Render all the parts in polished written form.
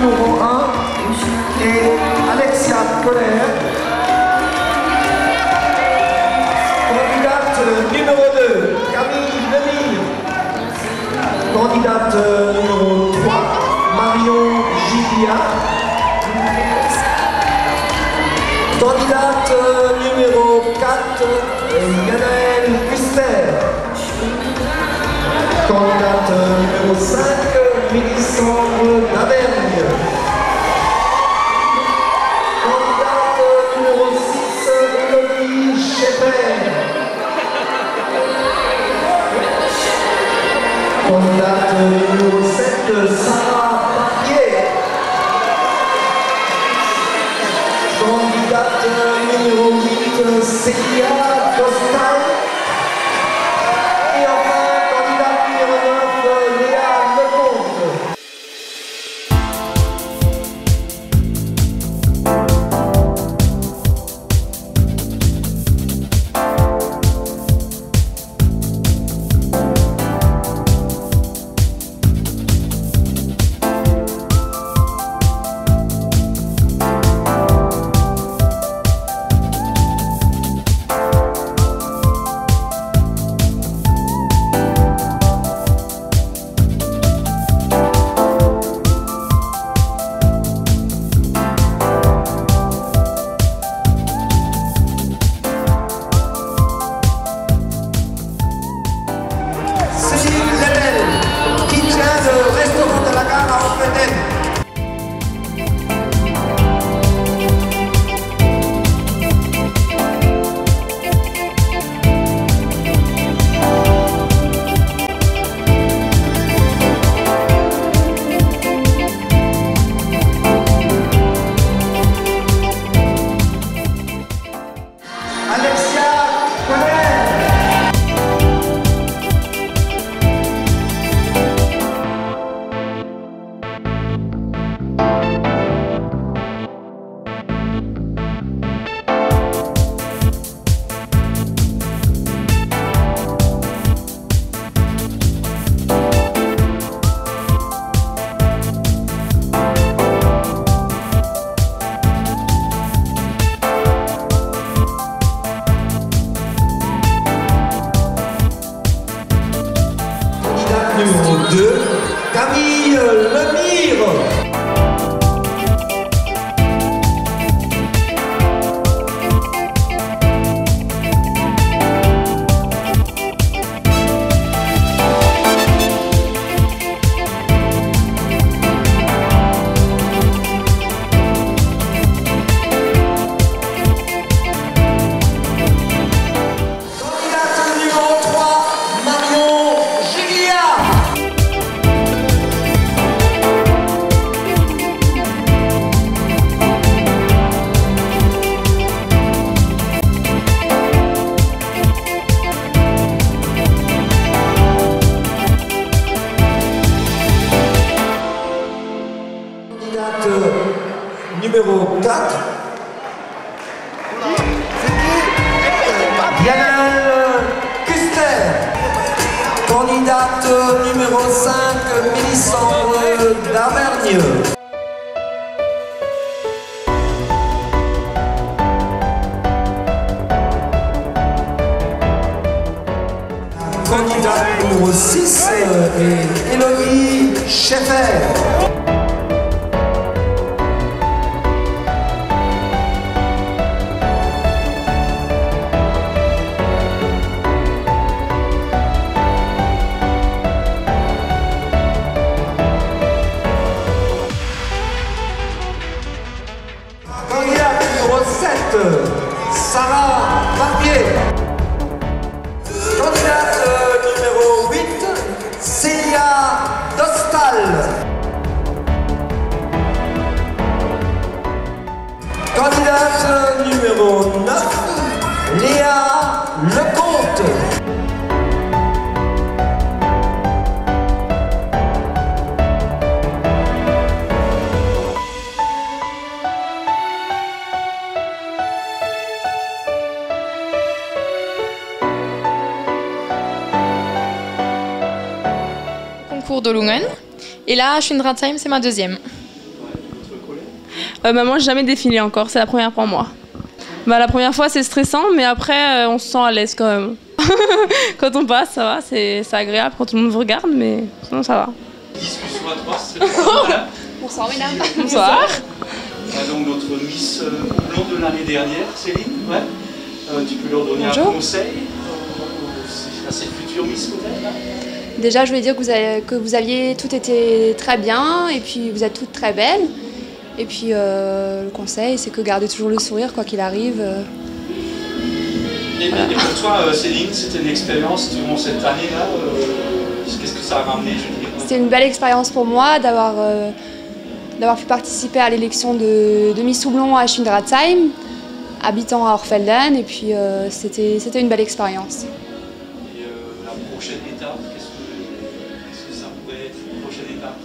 numéro 1 est Alexia Kohler. Candidate numéro 2, Camille Lemire. Candidate numéro 3, Marion Giglia. Candidate numéro 4, Yanaël Custer. Candidate numéro 5, Mélissandre Davergne. Candidate numéro 6, Elodie Scheffer. Candidate numéro 7, Sarah Papier. Candidate numéro 8, Célia Dostal. Et enfin, candidate numéro 9, Léa Lecomte. Numéro 2, Camille Lemire. Numéro 4, Yanaël Custer. Candidate numéro 5, Mélissandre Davergne. Candidate numéro 6 est Elodie Scheffer. Candidate numéro 7, Sarah Papier. Candidate numéro 8, Célia Dostal. Candidate numéro 9, Léa Lecomte. Concours d'Olungen. Et là, Schönratzheim, c'est ma deuxième. Moi, j'ai jamais défilé encore, c'est la première pour moi. La première fois, c'est stressant, mais après, on se sent à l'aise quand même. Quand on passe, ça va, c'est agréable quand tout le monde vous regarde, mais sinon, ça va. Discussion à trois, c'est voilà. Bonsoir, mesdames. Bonsoir. Donc notre Miss Houblon de l'année dernière, Céline, ouais. Tu peux leur donner un conseil à ces futures Miss peut-être? Déjà, je voulais dire que vous aviez toutes été très bien, et puis vous êtes toutes très belles. Et puis le conseil, c'est que gardez toujours le sourire quoi qu'il arrive. Et pour toi, Céline, c'était une expérience durant cette année-là. Qu'est-ce que ça a ramené, je dirais? C'était une belle expérience pour moi d'avoir pu participer à l'élection de Miss Houblon à Schwindratzheim, habitant à Orfelden, et puis c'était une belle expérience. Et la prochaine étape, qu'est-ce que ça pourrait être une prochaine étape?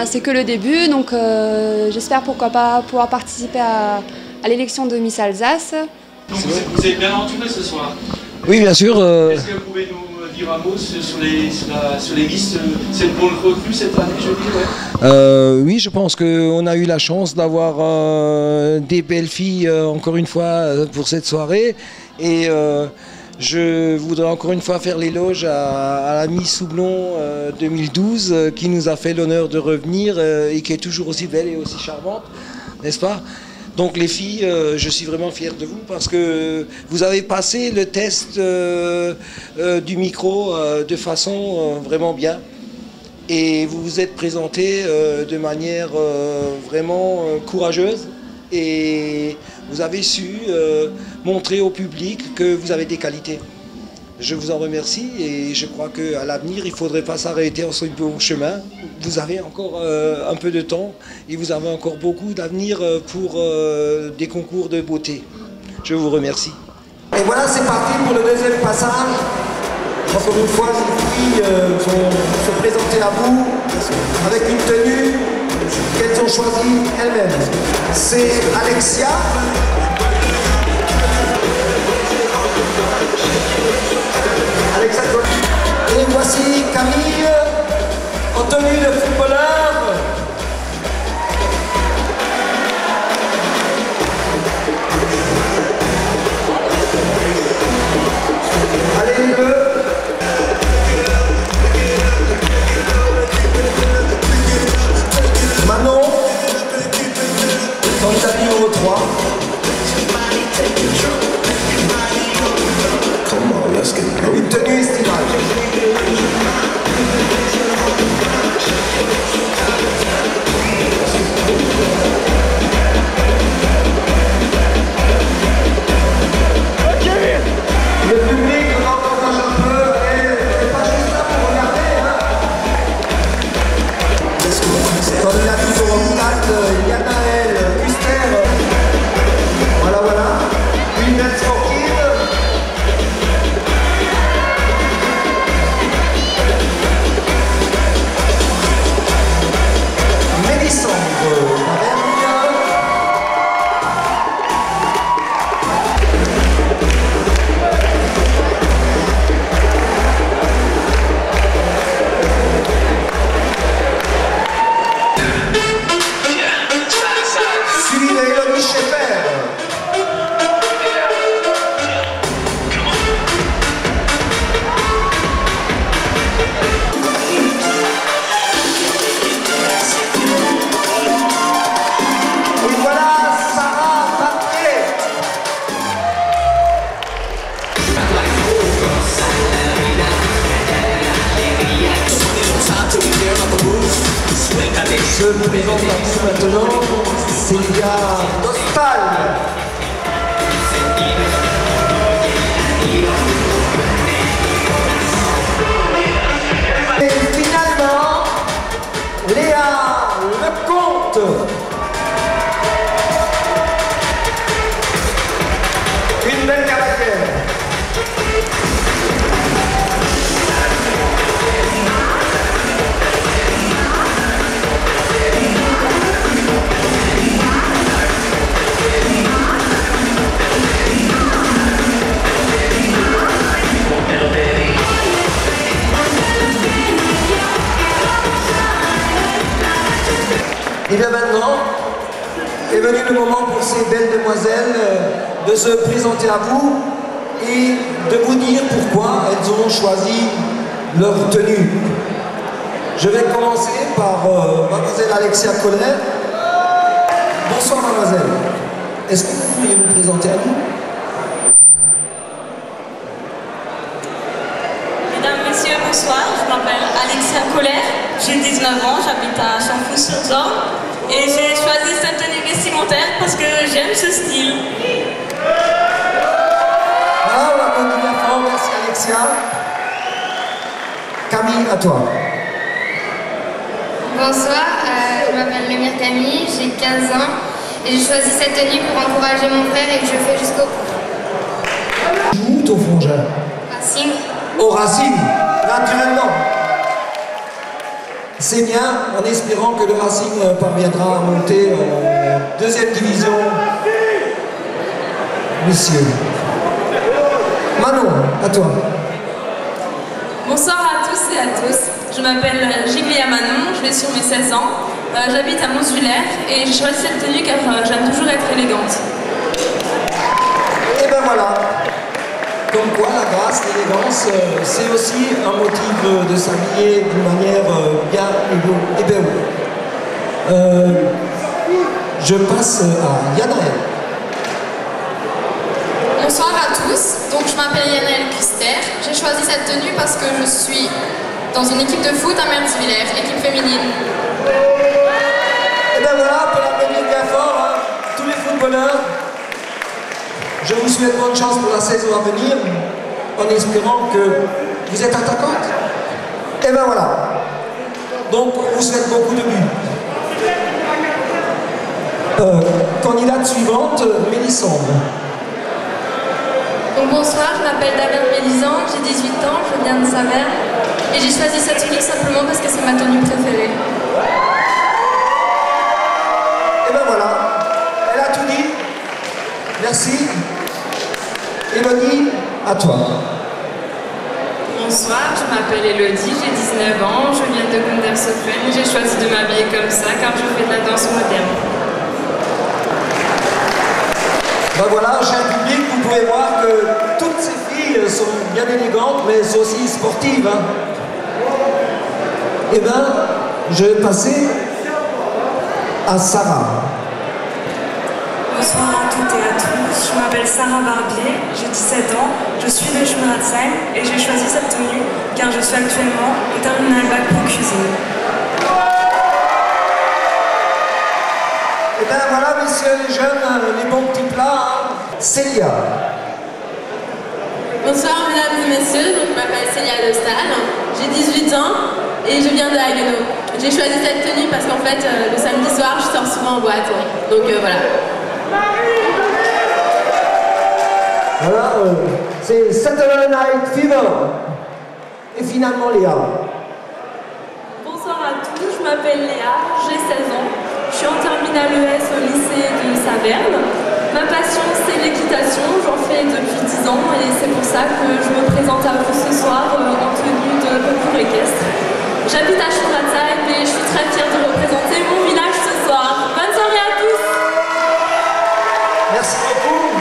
C'est que le début, donc j'espère pourquoi pas pouvoir participer à l'élection de Miss Alsace. Donc vous êtes bien entouré ce soir? Oui, bien sûr. Est-ce que vous pouvez nous dire un mot sur les Miss? C'est une bonne recrue cette année, je dis, ouais. Oui, je pense qu'on a eu la chance d'avoir des belles filles, encore une fois, pour cette soirée. Et je voudrais encore une fois faire l'éloge à la Miss Houblon 2012 qui nous a fait l'honneur de revenir et qui est toujours aussi belle et aussi charmante, n'est-ce pas? Donc les filles, je suis vraiment fier de vous parce que vous avez passé le test du micro de façon vraiment bien. Et vous vous êtes présentées de manière vraiment courageuse. Et vous avez su montrer au public que vous avez des qualités. Je vous en remercie et je crois qu'à l'avenir, il ne faudrait pas s'arrêter en ce bon chemin. Vous avez encore un peu de temps et vous avez encore beaucoup d'avenir pour des concours de beauté. Je vous remercie. Et voilà, c'est parti pour le deuxième passage. Encore une fois, les filles vont se présenter à vous avec une tenue qu'elles ont choisie elles-mêmes. C'est Alexia. Et voici Camille en tenue de footballeur. Allez les deux. Manon, candidate numéro 3. Une tenue estivale. Le public encourage un peu et c'est pas juste là pour regarder. Candidate numéro 4, Yanaël Custer. Voilà, voilà. Une belle sportive. Je vous présente maintenant Célia Dostal. Et finalement, Léa Lecomte. Une belle caractère. Et bien maintenant, est venu le moment pour ces belles demoiselles de se présenter à vous et de vous dire pourquoi elles ont choisi leur tenue. Je vais commencer par mademoiselle Alexia Collet. Bonsoir mademoiselle. Est-ce que vous pourriez vous présenter à nous? Mesdames, Messieurs, bonsoir. Je m'appelle Alexia Collet. J'ai 19 ans, j'habite à Chanfou-sur-Zorn. Et j'ai choisi cette tenue vestimentaire parce que j'aime ce style. Voilà, on applaudit bien fort. Merci Alexia. Camille, à toi. Bonsoir, je m'appelle Lemire Camille, j'ai 15 ans et j'ai choisi cette tenue pour encourager mon frère et que je fais jusqu'au bout. Où ton frangin? Racing. Au Racing, naturellement. C'est bien, en espérant que le Racing parviendra à monter en deuxième division. Messieurs. Manon, à toi. Bonsoir à tous et à tous. Je m'appelle Giglia Manon, je vais sur mes 16 ans. J'habite à Monsulaire et j'ai choisi cette tenue car j'aime toujours être élégante. Et ben voilà. Comme quoi la grâce, l'élégance, c'est aussi un motif de s'habiller d'une manière bien et bien. Je passe à Yanaël. Bonsoir à tous, donc je m'appelle Yanaël Custer. J'ai choisi cette tenue parce que je suis dans une équipe de foot à Mertzwiller, équipe féminine. Et ben voilà, on peut l'applaudir bien fort, hein, tous les footballeurs. Je vous souhaite bonne chance pour la saison à venir, en espérant que vous êtes attaquante. Et ben voilà. Donc on vous souhaite beaucoup de buts. Candidate suivante, Mélissandre. Donc bonsoir, je m'appelle Damien Mélisande, j'ai 18 ans, je viens de Saverne et j'ai choisi cette tenue simplement parce que c'est ma tenue préférée. Et ben voilà, elle a tout dit. Merci. Élodie, à toi. Bonsoir, je m'appelle Élodie, j'ai 19 ans, je viens de Gundershofen et j'ai choisi de m'habiller comme ça car je fais de la danse moderne. Ben voilà, cher public, vous pouvez voir que toutes ces filles sont bien élégantes, mais sont aussi sportives. Hein. Eh bien, je vais passer à Sarah. Bonsoir à toutes et à tous, je m'appelle Sarah Barbier, j'ai 17 ans, je suis de Schumratzheim et j'ai choisi cette tenue car je suis actuellement en terminale bac pro cuisine. Et bien voilà, messieurs les jeunes, les bons petits plats. Hein. Célia. Bonsoir mesdames et messieurs, donc, je m'appelle Célia de Stahl, j'ai 18 ans et je viens de Haguenau. J'ai choisi cette tenue parce qu'en fait le samedi soir je sors souvent en boîte, donc voilà. Voilà, c'est Saturday Night Fever. Et finalement Léa. Bonsoir à tous, je m'appelle Léa, j'ai 16 ans, je suis en terminale ES au lycée de Saverne. Ma passion c'est l'équitation, j'en fais depuis 10 ans et c'est pour ça que je me présente à vous ce soir en tenue de concours équestre. J'habite à Schumratzheim et je suis très fière de représenter mon village ce soir. Bonne soirée à tous. Merci beaucoup.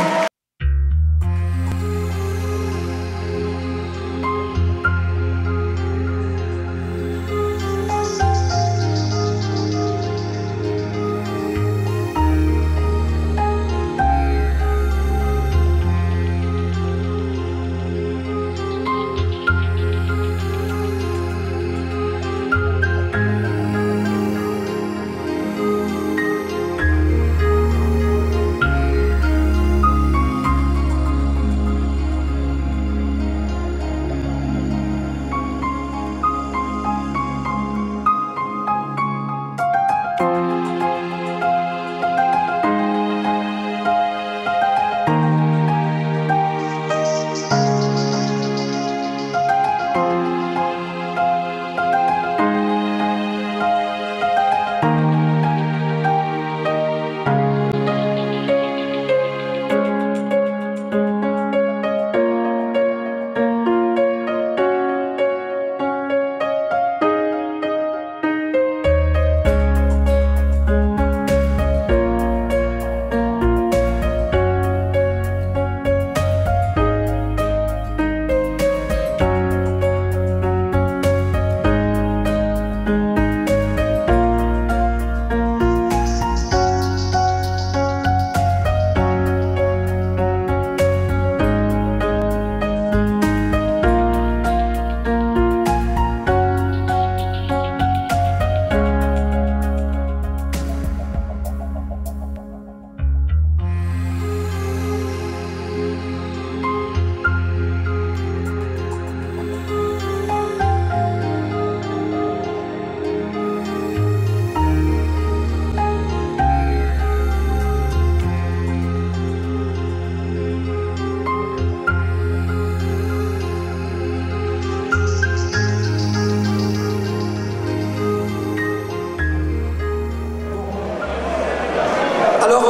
Alors,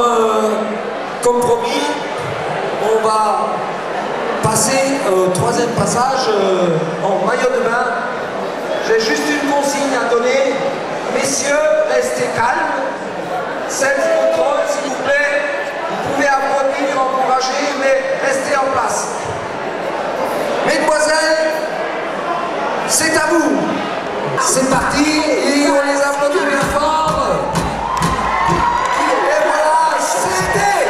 comme promis, on va passer au troisième passage en maillot de bain. J'ai juste une consigne à donner. Messieurs, restez calmes. Self-control, s'il vous plaît. Vous pouvez applaudir, encourager, mais restez en place. Mesdemoiselles, c'est à vous. C'est parti et on les applaudit bien fort. Et voilà, c'était...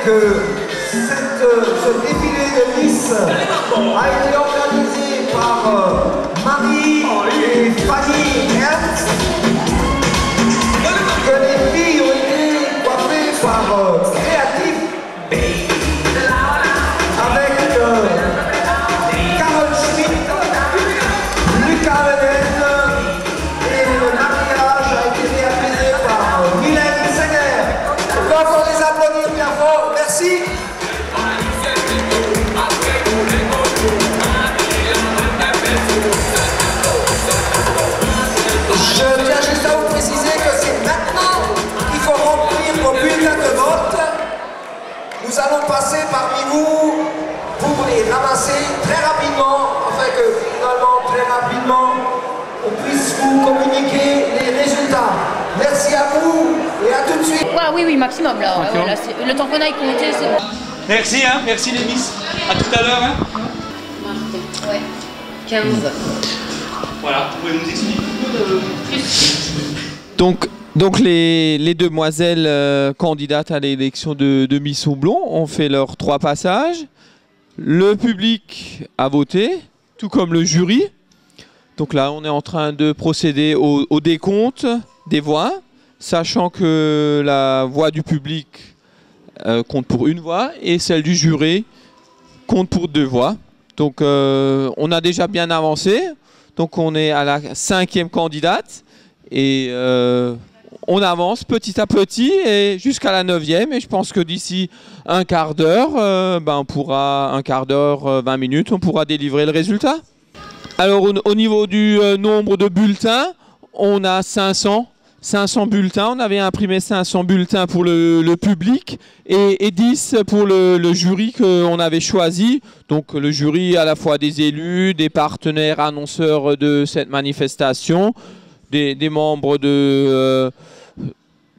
Que ce défilé de Nice a été organisé par Marie et Fanny Ernst, que les filles ont été coiffées par Créatif, avec Carole Schmitt, Lucas Lenen, et le mariage a été réalisé par Mylène Seger. On peut encore les applaudir bien fort. Merci. Je tiens juste à vous préciser que c'est maintenant qu'il faut remplir vos bulletins de vote. Nous allons passer parmi vous pour les ramasser très rapidement, afin que finalement, très rapidement, on puisse vous communiquer les résultats. Merci à vous et à tout de suite. Ouais, oui, maximum là. Maximum. Ouais, là le temps qu'on aille compter, c'est bon. Merci, hein, merci les Miss. À tout à l'heure. Hein. Ouais. 15. Voilà, vous pouvez nous expliquer Donc les demoiselles candidates à l'élection de Miss Houblon ont fait leurs 3 passages. Le public a voté, tout comme le jury. Donc là, on est en train de procéder au décompte des voix, sachant que la voix du public compte pour 1 voix et celle du jury compte pour 2 voix. Donc on a déjà bien avancé. Donc on est à la 5e candidate et on avance petit à petit et jusqu'à la 9e. Et je pense que d'ici un quart d'heure, on pourra, 20 minutes, on pourra délivrer le résultat. Alors au niveau du nombre de bulletins, on a 500 bulletins. On avait imprimé 500 bulletins pour le public et 10 pour le jury qu'on avait choisi. Donc le jury à la fois des élus, des partenaires annonceurs de cette manifestation, des membres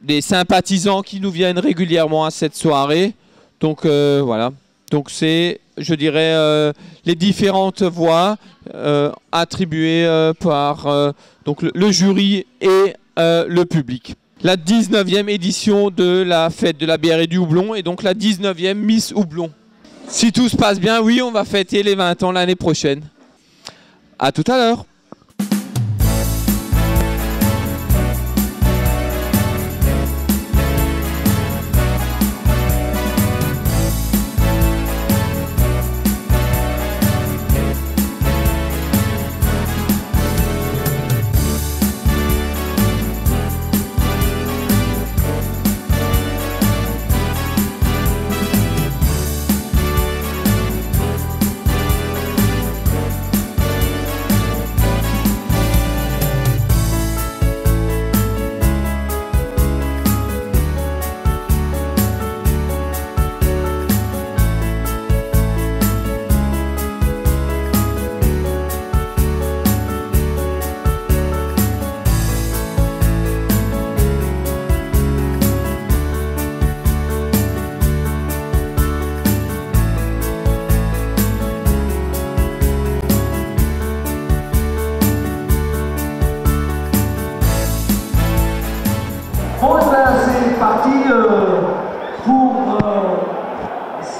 des sympathisants qui nous viennent régulièrement à cette soirée. Donc voilà. Donc c'est, je dirais, les différentes voix attribuées par donc le jury et le public. La 19e édition de la fête de la bière et du houblon et donc la 19e Miss Houblon. Si tout se passe bien, oui, on va fêter les 20 ans l'année prochaine. À tout à l'heure.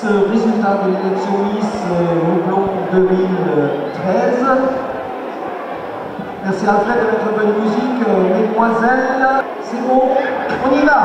ce résultat de l'élection Miss Houblon 2013. Merci Alfred de mettre bonne musique. Mesdemoiselles, c'est bon, on y va.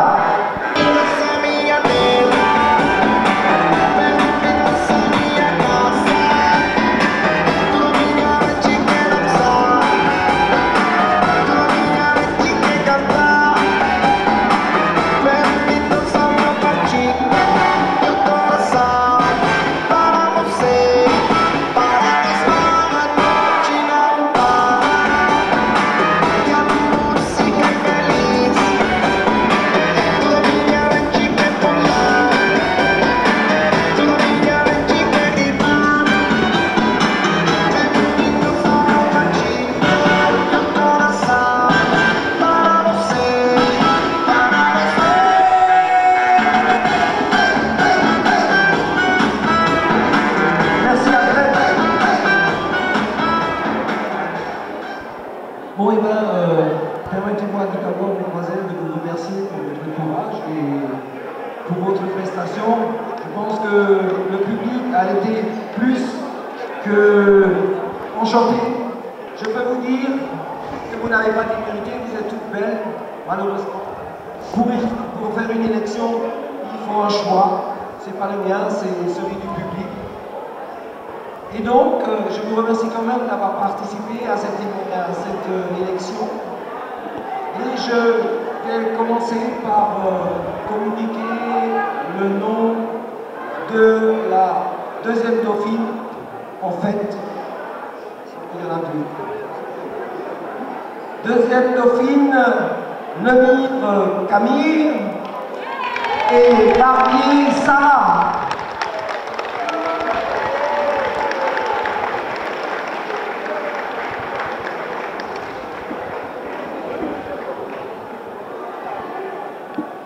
Bon, et bien, permettez-moi tout d'abord, mesdemoiselles, de vous remercier pour votre courage et pour votre prestation. Je pense que le public a été plus que enchanté. Je peux vous dire que vous n'avez pas d'immérité, vous êtes toutes belles, malheureusement. Pour faire une élection, il faut un choix. C'est pas le mien, c'est celui du public. Et donc, je vous remercie quand même d'avoir participé à cette élection. Et je vais commencer par communiquer le nom de la deuxième dauphine. En fait, il y en a deux. Deuxième dauphine, Lemire Camille et Barbier Sarah.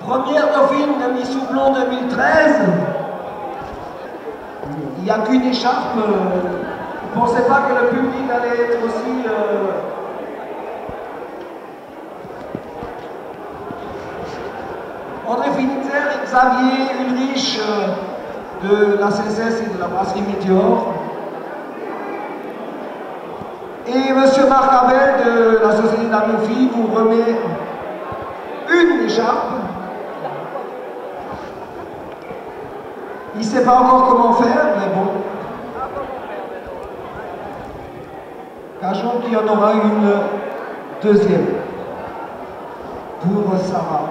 Première dauphine de Miss Houblon 2013. Il n'y a qu'une écharpe. Je ne pensais pas que le public allait être aussi... André Finitzer et Xavier Ulrich de la CSS et de la brasserie Météor. Et M. Marc Abel de la Société d'Amofi vous remet une écharpe. Il ne sait pas encore comment faire, mais bon. Gageons qu'il y en aura une deuxième pour Sarah.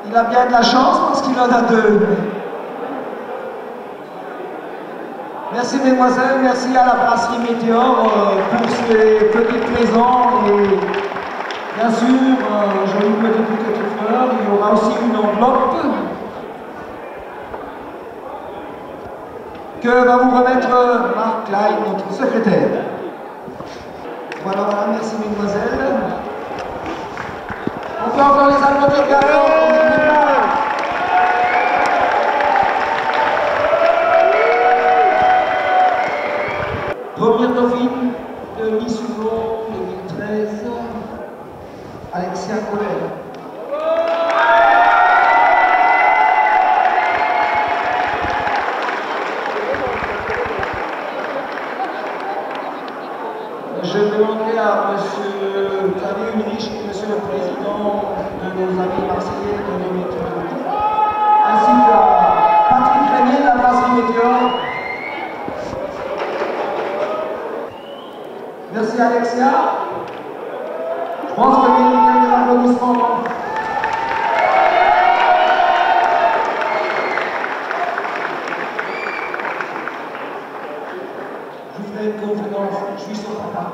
Il a bien de la chance parce qu'il en a deux. Merci mesdemoiselles, merci à la brasserie Météor pour ces petits présents et bien sûr, joli petit bouquet de fleurs. Il y aura aussi une enveloppe que va vous remettre Marc Klein, notre secrétaire. Voilà, merci mesdemoiselles. On peut encore les applaudir également. Première dauphine de Miss Houblon 2013, Alexia Colère. Je demanderai à M. Xavier Ulrich, M. le Président de nos amis marseillais, de nos météos, ainsi qu'à Patrick Régnier de la brasserie Météor. Merci Alexia. Je pense que il y a des applaudissements. Je vous ferai une conférence, je suis son papa.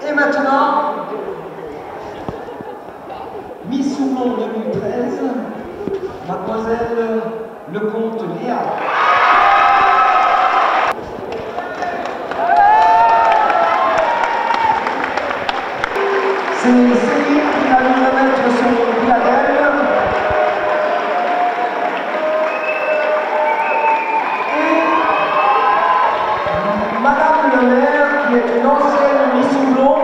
Et maintenant, Miss Houblon 2013, mademoiselle Lecomte Léa. C'est Céline qui va nous remettre son diadème. Et Madame le maire, qui est une ancienne Miss Houblon,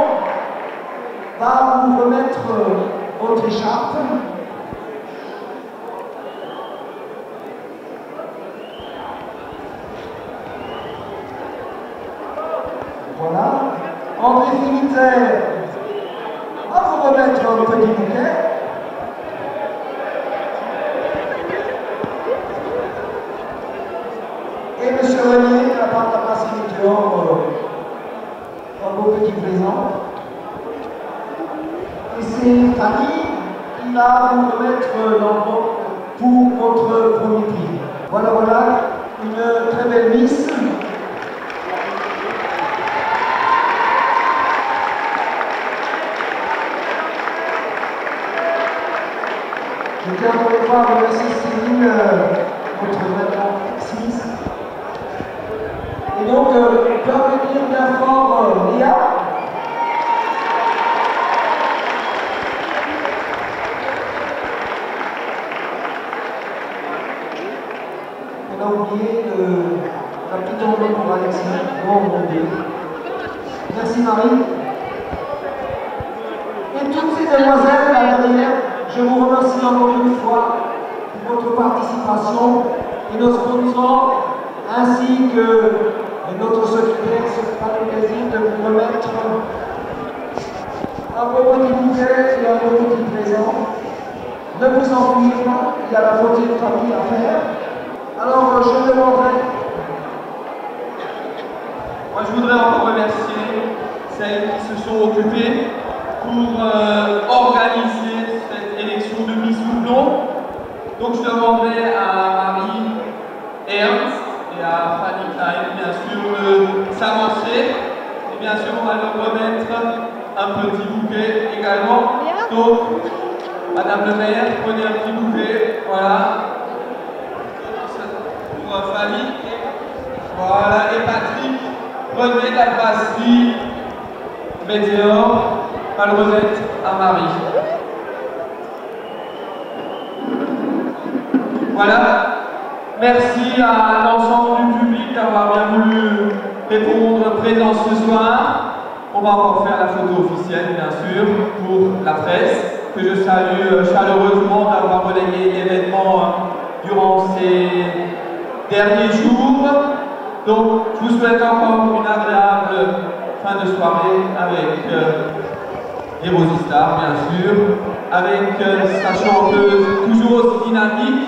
André Philibert va vous remettre un petit bouquet. Et M. Renier, de la part de la place Météor, un beau petit présent. Et c'est Fanny qui va vous remettre l'enveloppe pour votre premier prix. Voilà, voilà, une très belle miss. Je tiens encore une fois à remercier Céline, votre maman Smith. Et donc, on peut applaudir bien fort Léa. On a oublié la petite enveloppe pour Alexis. Oh mon Dieu. Merci Marie. Et toutes ces demoiselles là derrière, je vous remercie encore une fois pour votre participation et nos sponsors ainsi que notre secrétaire se fera le plaisir de vous remettre un beau petit bouquet et un beau petit présent. Ne vous enfuyez pas, il y a la photo de famille à faire. Alors je demanderai. Moi je voudrais encore remercier celles qui se sont occupées pour organiser cette élection de Miss Houblon. Donc je demanderai à Marie Ernst et à Fanny Klein, bien sûr, de s'avancer. Et bien sûr, on va leur remettre un petit bouquet également. Donc, Madame le maire, prenez un petit bouquet. Voilà. Pour Fanny. Voilà. Et Patrick, prenez la brasserie Météor. On va le remettre à Marie. Voilà. Merci à l'ensemble du public d'avoir bien voulu répondre présent ce soir. On va encore faire la photo officielle, bien sûr, pour la presse, que je salue chaleureusement d'avoir relayé l'événement durant ces derniers jours. Donc, je vous souhaite encore une agréable fin de soirée avec les Rosistars, bien sûr, avec sa chanteuse toujours aussi dynamique.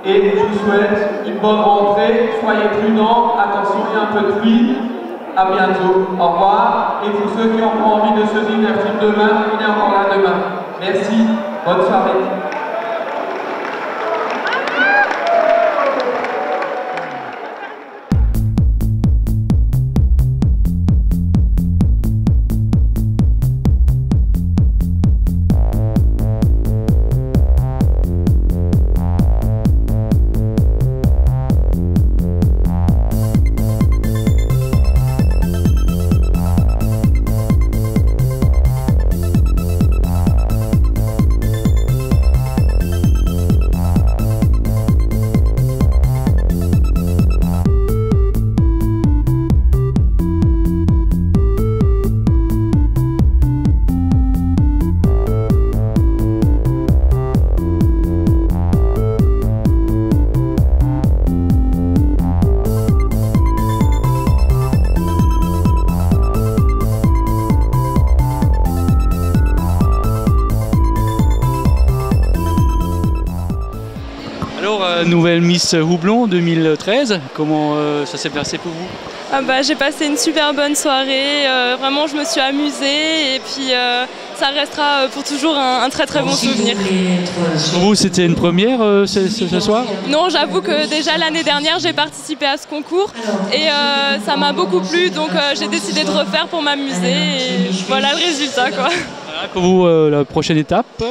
Et je vous souhaite une bonne rentrée, soyez prudents, attention, il y a un peu de pluie. À bientôt, au revoir. Et pour ceux qui ont encore envie de se divertir demain, il est encore là demain. Merci, bonne soirée. Nouvelle Miss Houblon 2013, comment ça s'est passé pour vous? J'ai passé une super bonne soirée, vraiment je me suis amusée et puis ça restera pour toujours un très très bon souvenir. Pour vous c'était une première ce soir? Non, j'avoue que déjà l'année dernière j'ai participé à ce concours et ça m'a beaucoup plu, donc j'ai décidé de refaire pour m'amuser et voilà le résultat quoi. Voilà, pour vous la prochaine étape?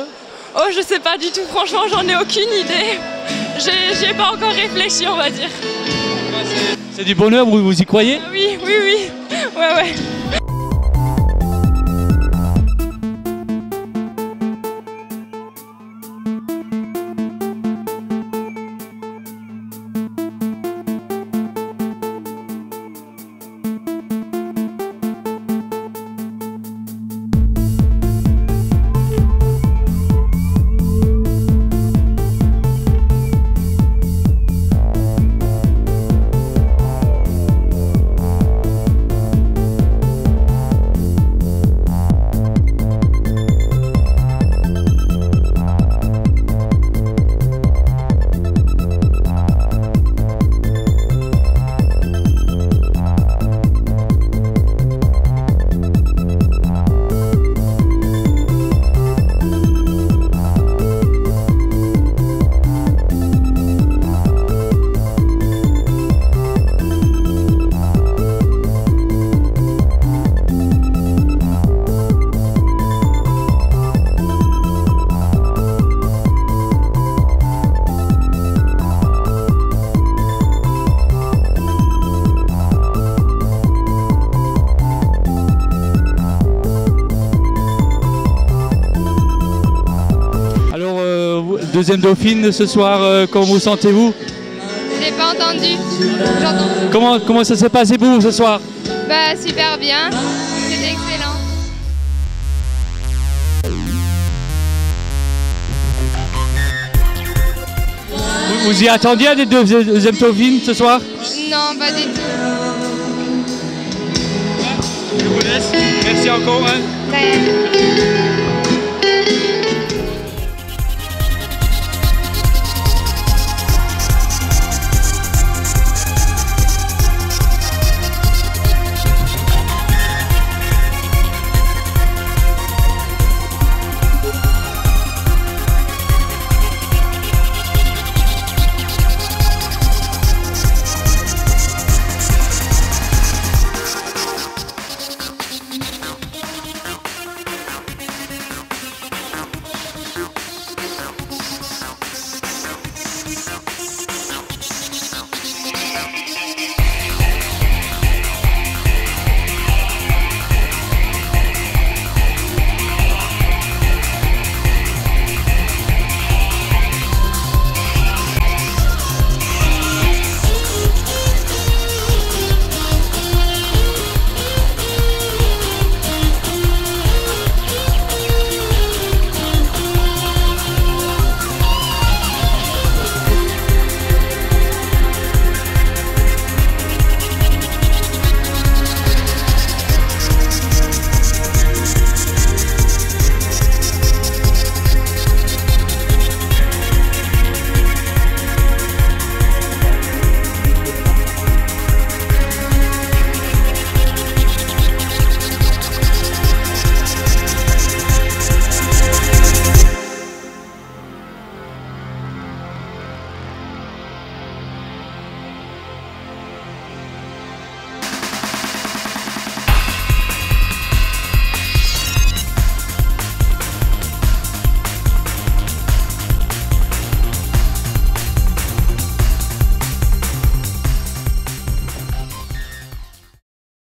Oh, je sais pas du tout, franchement, j'en ai aucune idée. J'y ai pas encore réfléchi, on va dire. C'est du bonheur, vous y croyez? Oui, oui, oui. Ouais, ouais. deuxième dauphine ce soir, comment vous sentez-vous? J'ai pas entendu. J'entends. Comment ça s'est passé pour vous ce soir? Bah super bien, c'était excellent. Vous y attendiez à des deuxième dauphine ce soir? Non, pas du tout. Je vous laisse. Merci encore. Hein.